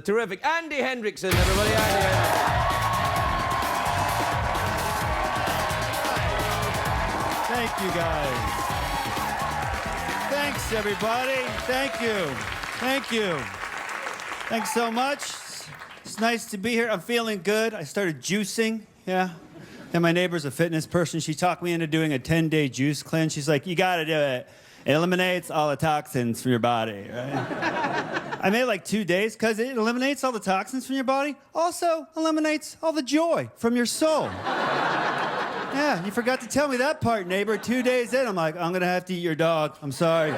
Terrific. Andy Hendrickson, everybody. Andy Hendrickson. Thank you, guys. Thanks, everybody. Thank you. Thank you. Thanks so much. It's nice to be here. I'm feeling good. I started juicing, yeah. And my neighbor's a fitness person. She talked me into doing a 10-day juice cleanse. She's like, you gotta do it. It eliminates all the toxins from your body, right? I made like 2 days because it eliminates all the toxins from your body. Also eliminates all the joy from your soul. Yeah, you forgot to tell me that part, neighbor. 2 days in, I'm like, I'm gonna have to eat your dog. I'm sorry.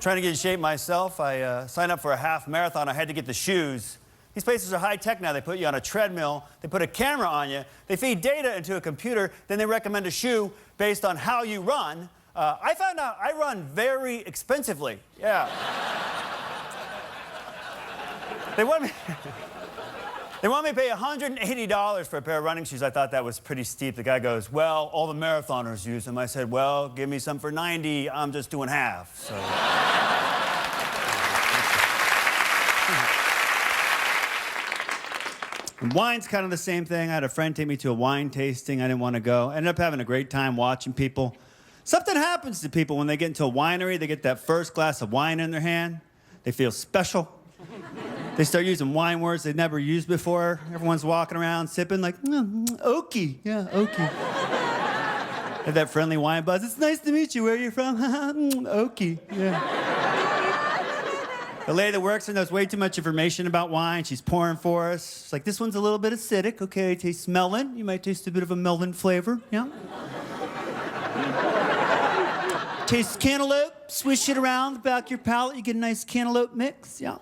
Trying to get in shape myself. I signed up for a half marathon. I had to get the shoes. These places are high tech now. They put you on a treadmill. They put a camera on you. They feed data into a computer. Then they recommend a shoe based on how you run. I found out I run very expensively. Yeah. They want me to pay $180 for a pair of running shoes. I thought that was pretty steep. The guy goes, well, all the marathoners use them. I said, well, give me some for 90. I'm just doing half. So. And wine's kind of the same thing. I had a friend take me to a wine tasting. I didn't want to go. I ended up having a great time watching people. Something happens to people when they get into a winery. They get that first glass of wine in their hand. They feel special. They start using wine words they'd never used before. Everyone's walking around sipping like, oaky. Yeah, oaky. Have that friendly wine buzz. It's nice to meet you. Where are you from? Oaky. Yeah. The lady that works there knows way too much information about wine. She's pouring for us. She's like, this one's a little bit acidic. Okay, it tastes melon. You might taste a bit of a melon flavor. Yeah. Tastes cantaloupe. Swish it around the back of your palate. You get a nice cantaloupe mix. Yeah.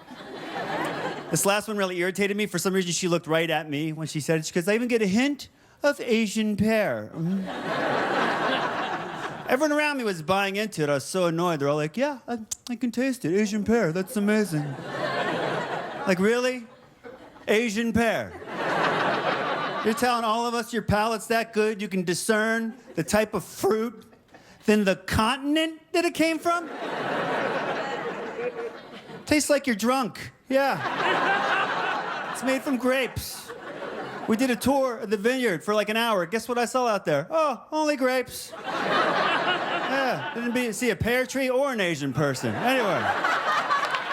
This last one really irritated me. For some reason, she looked right at me when she said it. She goes, I even get a hint of Asian pear. Everyone around me was buying into it. I was so annoyed. They're all like, yeah, I can taste it. Asian pear, that's amazing. Like, really? Asian pear? You're telling all of us your palate's that good you can discern the type of fruit, then the continent that it came from? Tastes like you're drunk. Yeah. It's made from grapes. We did a tour of the vineyard for like an hour. Guess what I saw out there? Oh, only grapes. Yeah, didn't see a pear tree or an Asian person. Anyway.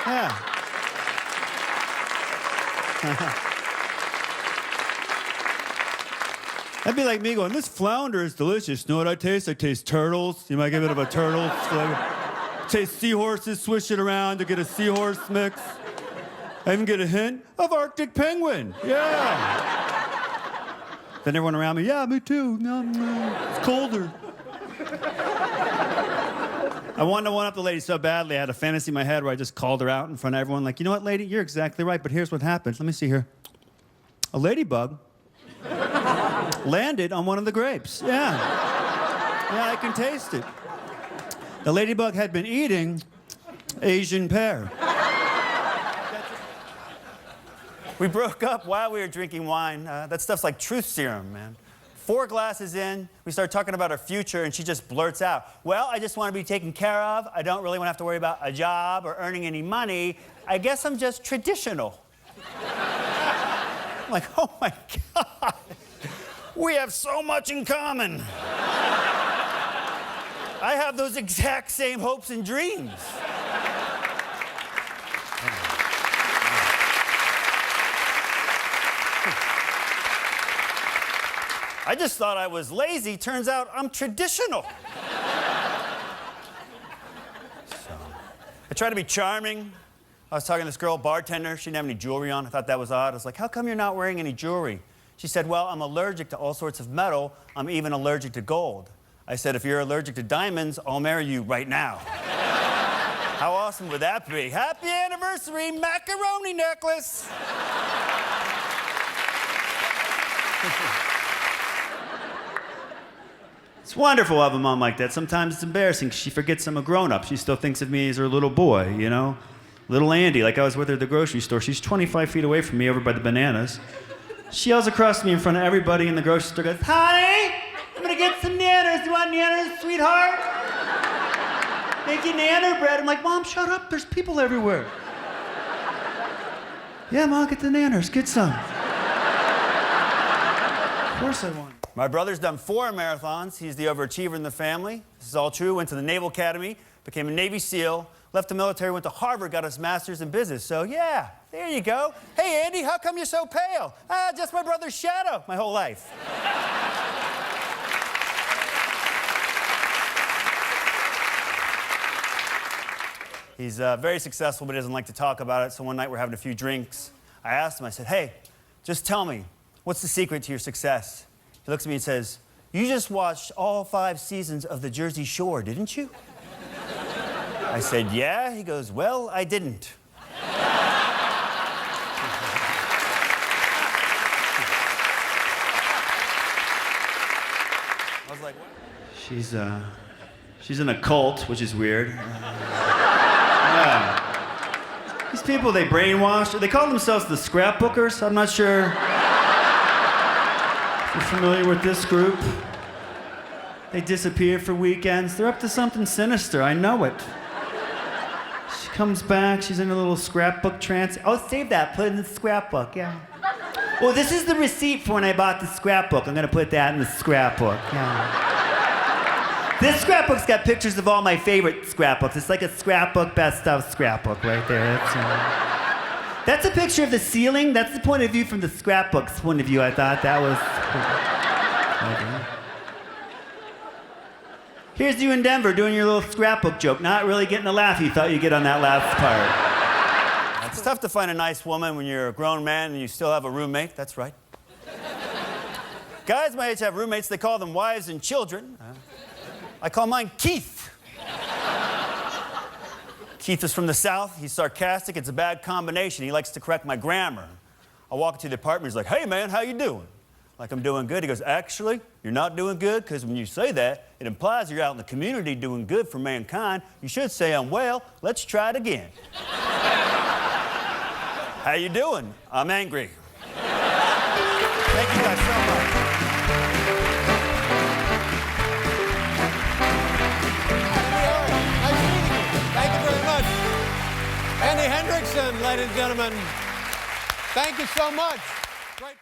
Yeah. That'd be like me going, this flounder is delicious. You know what I taste? I taste turtles. You might get a bit of a turtle flavor. Taste seahorses, swish it around to get a seahorse mix. I even get a hint of Arctic penguin. Yeah. Then everyone around me, yeah, me too. No, it's colder. I wanted to one-up the lady so badly. I had a fantasy in my head where I just called her out in front of everyone, like, you know what, lady? You're exactly right, but here's what happened. Let me see here. A ladybug landed on one of the grapes. Yeah. Yeah, I can taste it. The ladybug had been eating Asian pear. We broke up while we were drinking wine. That stuff's like truth serum, man. 4 glasses in, we start talking about our future, and she just blurts out, well, I just want to be taken care of. I don't really want to have to worry about a job or earning any money. I guess I'm just traditional. I'm like, oh my God. We have so much in common. I have those exact same hopes and dreams. I just thought I was lazy. Turns out I'm traditional. I try to be charming. I was talking to this girl, bartender. She didn't have any jewelry on. I thought that was odd. I was like, how come you're not wearing any jewelry? She said, well, I'm allergic to all sorts of metal. I'm even allergic to gold. I said, if you're allergic to diamonds, I'll marry you right now. How awesome would that be? Happy anniversary, macaroni necklace. It's wonderful to have a mom like that. Sometimes it's embarrassing because she forgets I'm a grown-up. She still thinks of me as her little boy, you know? Little Andy, like I was with her at the grocery store. She's 25 feet away from me over by the bananas. She yells across me in front of everybody in the grocery store, goes, honey, I'm gonna get some nanas. You want nanas, sweetheart? Make you nana bread. I'm like, Mom, shut up. There's people everywhere. Yeah, Mom, get the nanners. Get some. Of course I want. My brother's done 4 marathons. He's the overachiever in the family. This is all true. Went to the Naval Academy, became a Navy SEAL, left the military, went to Harvard, got his master's in business. So, yeah, there you go. Hey, Andy, how come you're so pale? Just my brother's shadow my whole life. He's very successful, but he doesn't like to talk about it. So one night we're having a few drinks. I asked him, I said, hey, just tell me, what's the secret to your success? He looks at me and says, you just watched all 5 seasons of The Jersey Shore, didn't you? I said, yeah. He goes, well, I didn't. I was like, what? She's in a cult, which is weird. Yeah. These people, they brainwash. They call themselves the scrapbookers. I'm not sure if you're familiar with this group. They disappear for weekends. They're up to something sinister. I know it. She comes back. She's in a little scrapbook trance. Oh, save that. Put it in the scrapbook. Yeah. Well, this is the receipt for when I bought the scrapbook. I'm gonna put that in the scrapbook. Yeah. This scrapbook's got pictures of all my favorite scrapbooks. It's like a scrapbook, best of scrapbook right there. That's a picture of the ceiling. That's the point of view from the scrapbook's point of view. I thought that was... Okay. Here's you in Denver doing your little scrapbook joke, not really getting the laugh you thought you'd get on that last part. It's tough to find a nice woman when you're a grown man and you still have a roommate. That's right. Guys my age have roommates. They call them wives and children. I call mine Keith. Keith is from the South. He's sarcastic. It's a bad combination. He likes to correct my grammar. I walk into the apartment. He's like, hey, man, how you doing? Like I'm doing good. He goes, actually, you're not doing good, because when you say that, it implies you're out in the community doing good for mankind. You should say I'm well. Let's try it again. How you doing? I'm angry. Thank you guys so much. Thank you very much. Andy Hendrickson, ladies and gentlemen. Thank you so much. Great.